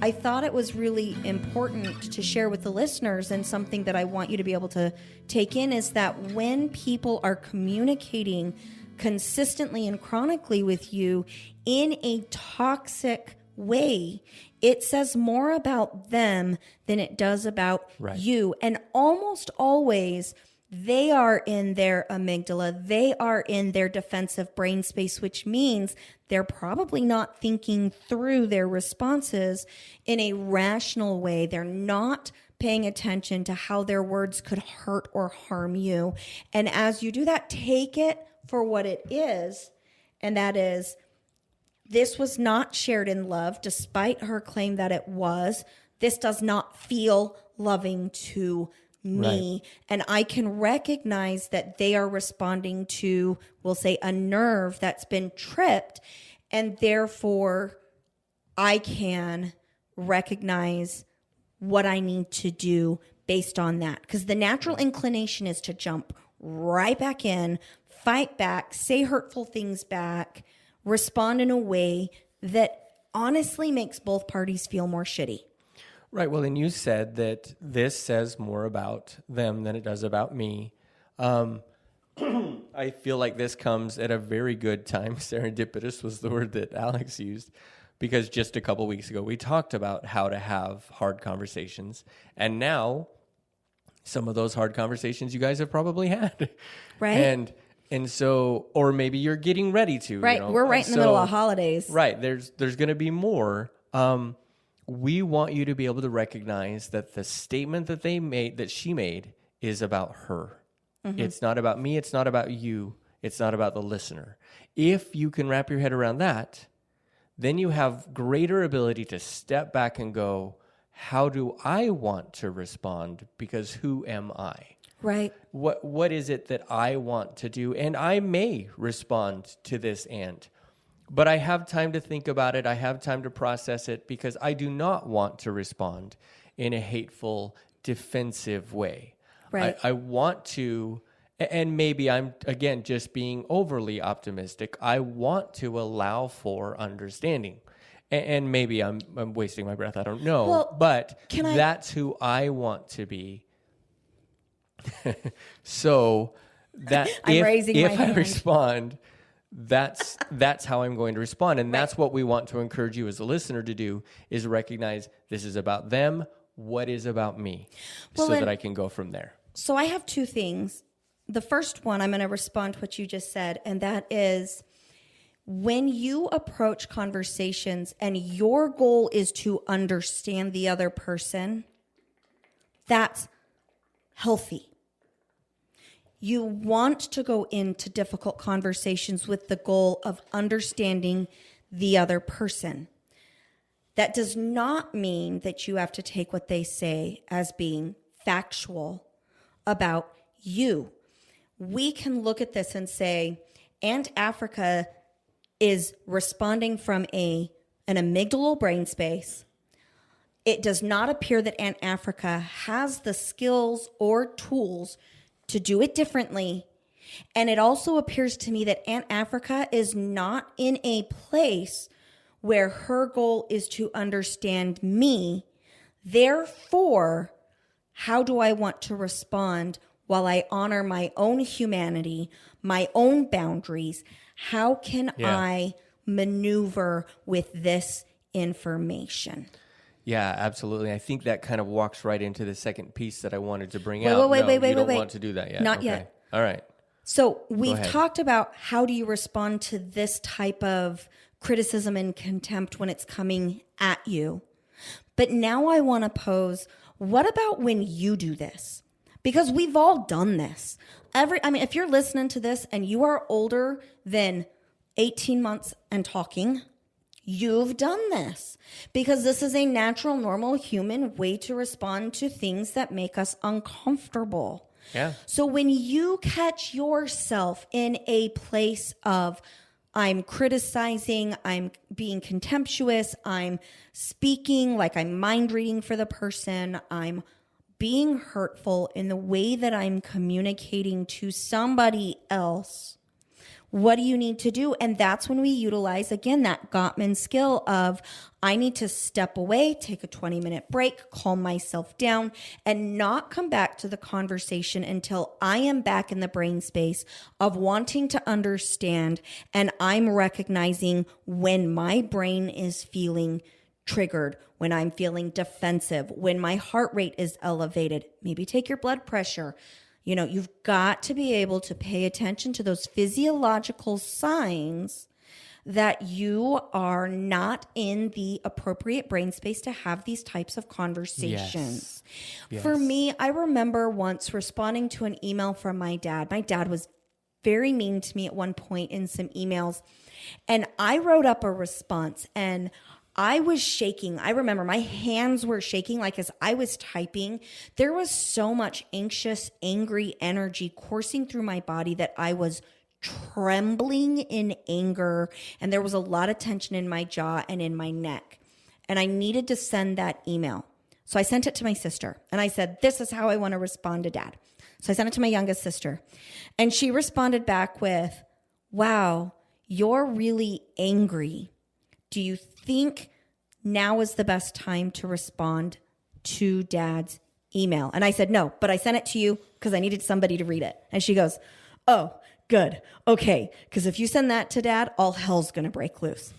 I thought it was really important to share with the listeners, and something that I want you to be able to take in is that when people are communicating consistently and chronically with you in a toxic way, it says more about them than it does about you. And almost always they are in their amygdala, they are in their defensive brain space, which means they're probably not thinking through their responses in a rational way. They're not paying attention to how their words could hurt or harm you. And as you do that, take it for what it is, and that is, this was not shared in love, despite her claim that it was. This does not feel loving to me. Right. And I can recognize that they are responding to, we'll say, a nerve that's been tripped. And therefore, I can recognize what I need to do based on that. Because the natural inclination is to jump right back in, fight back, say hurtful things back, respond in a way that honestly makes both parties feel more shitty. Right. Well, and you said that this says more about them than it does about me. I feel like this comes at a very good time. Serendipitous was the word that Alex used, because just a couple weeks ago we talked about how to have hard conversations. And now some of those hard conversations you guys have probably had. Right. And so, or maybe you're getting ready to. Right. You know? We're right in the middle of holidays. Right. There's going to be more. We want you to be able to recognize that the statement that she made is about her. Mm-hmm. It's not about me. It's not about you. It's not about the listener. If you can wrap your head around that, then you have greater ability to step back and go, how do I want to respond? Because who am I? Right. What is it that I want to do? And I may respond to this aunt, but I have time to think about it. I have time to process it, because I do not want to respond in a hateful, defensive way. Right. I want to, and maybe I'm, again, just being overly optimistic. I want to allow for understanding. And maybe I'm wasting my breath. I don't know. Well, but that's who I want to be. So that if I respond, that's how I'm going to respond. And that's what we want to encourage you as a listener to do, is recognize this is about them. What is about me? So that I can go from there. So I have two things. The first one, I'm going to respond to what you just said, and that is, when you approach conversations and your goal is to understand the other person, that's healthy. You want to go into difficult conversations with the goal of understanding the other person. That does not mean that you have to take what they say as being factual about you. We can look at this and say, Aunt Africa is responding from an amygdala brain space. It does not appear that Aunt Africa has the skills or tools to do it differently. And it also appears to me that Aunt Africa is not in a place where her goal is to understand me. Therefore, how do I want to respond while I honor my own humanity, my own boundaries? How can I maneuver with this information? Yeah, absolutely. I think that kind of walks right into the second piece that I wanted to bring out. Wait. You don't want to do that yet. Not yet. All right. So we've talked about how do you respond to this type of criticism and contempt when it's coming at you. But now I want to pose, what about when you do this? Because we've all done this. If you're listening to this and you are older than 18 months and talking, you've done this, because this is a natural, normal human way to respond to things that make us uncomfortable. Yeah. So when you catch yourself in a place of, I'm criticizing, I'm being contemptuous, I'm speaking like I'm mind reading for the person, I'm being hurtful in the way that I'm communicating to somebody else, What do you need to do? And that's when we utilize, again, that Gottman skill of I need to step away, take a 20-minute break, calm myself down, and not come back to the conversation until I am back in the brain space of wanting to understand, and I'm recognizing when my brain is feeling triggered, when I'm feeling defensive, when my heart rate is elevated. Maybe take your blood pressure. You know, you've got to be able to pay attention to those physiological signs that you are not in the appropriate brain space to have these types of conversations. Yes. For me, I remember once responding to an email from my dad. My dad was very mean to me at one point in some emails, and I wrote up a response, and I was shaking. I remember my hands were shaking, like as I was typing. There was so much anxious, angry energy coursing through my body that I was trembling in anger, and there was a lot of tension in my jaw and in my neck. And I needed to send that email. So I sent it to my sister, and I said, this is how I want to respond to Dad. So I sent it to my youngest sister, and she responded back with, wow, you're really angry. Do you think now is the best time to respond to Dad's email? And I said, no, but I sent it to you because I needed somebody to read it. And she goes, oh, good. Okay. Because if you send that to Dad, all hell's going to break loose.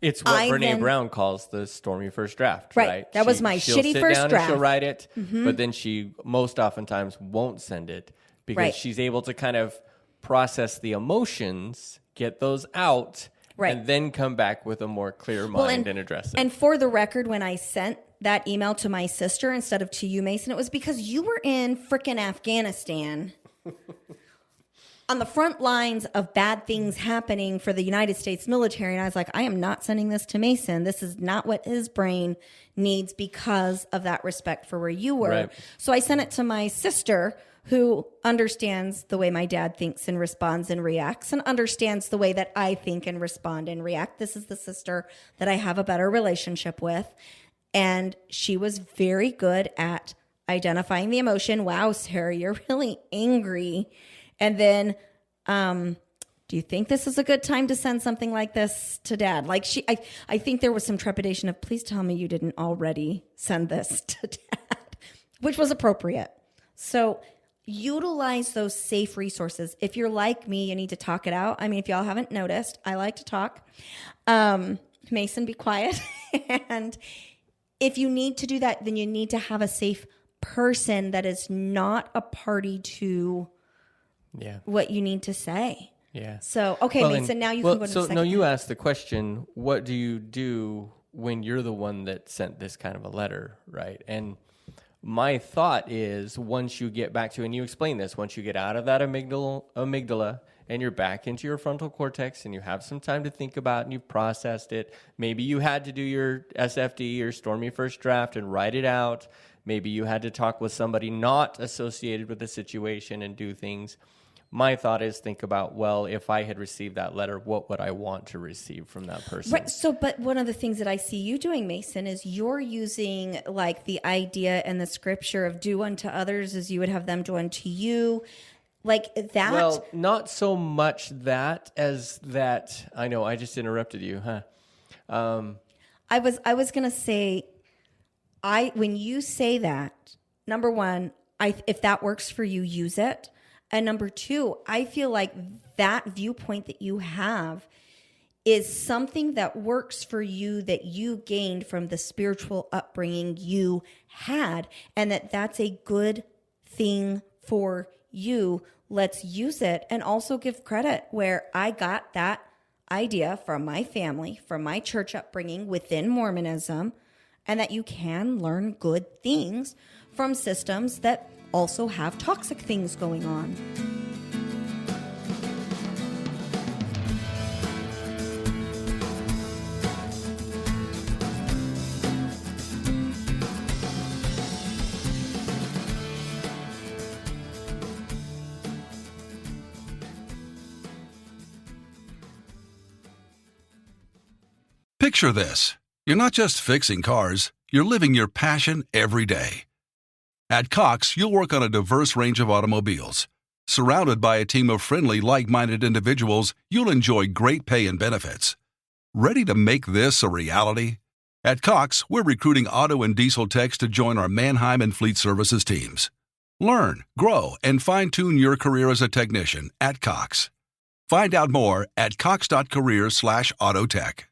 It's what Brene Brown calls the stormy first draft, right? That was my shitty first draft. She'll write it, but then she most oftentimes won't send it because she's able to kind of process the emotions, get those out, and then come back with a more clear mind and address it. And for the record, when I sent that email to my sister instead of to you, Mason, it was because you were in frickin' Afghanistan on the front lines of bad things happening for the United States military. And I was like, I am not sending this to Mason. This is not what his brain needs because of that respect for where you were. Right. So I sent it to my sister, who understands the way my dad thinks and responds and reacts, and understands the way that I think and respond and react. This is the sister that I have a better relationship with. And she was very good at identifying the emotion. Wow, Sarah, you're really angry. And then, do you think this is a good time to send something like this to Dad? Like I think there was some trepidation of, please tell me you didn't already send this to Dad, which was appropriate. So utilize those safe resources. If you're like me, you need to talk it out. I mean, if y'all haven't noticed, I like to talk. Mason, be quiet. And if you need to do that, then you need to have a safe person that is not a party to what you need to say. Yeah. So, okay, Mason, now you can go to the second. No, you asked the question, what do you do when you're the one that sent this kind of a letter, right? And my thought is, once you get back to, and you explain this, once you get out of that amygdala and you're back into your frontal cortex and you have some time to think about it and you've processed it, maybe you had to do your SFD or stormy first draft and write it out. Maybe you had to talk with somebody not associated with the situation and do things. My thought is, think about, well, if I had received that letter, what would I want to receive from that person? Right. So, but one of the things that I see you doing, Mason, is you're using like the idea and the scripture of do unto others as you would have them do unto you. Like that. Well, not so much that as that. I know I just interrupted you, huh? I was going to say, when you say that, number one, if that works for you, use it. And number two, I feel like that viewpoint that you have is something that works for you, that you gained from the spiritual upbringing you had, and that's a good thing for you. Let's use it and also give credit where I got that idea from my family, from my church upbringing within Mormonism, and that you can learn good things from systems that also have toxic things going on. Picture this. You're not just fixing cars, you're living your passion every day. At Cox, you'll work on a diverse range of automobiles. Surrounded by a team of friendly, like-minded individuals, you'll enjoy great pay and benefits. Ready to make this a reality? At Cox, we're recruiting auto and diesel techs to join our Mannheim and Fleet Services teams. Learn, grow, and fine-tune your career as a technician at Cox. Find out more at cox.career/autotech.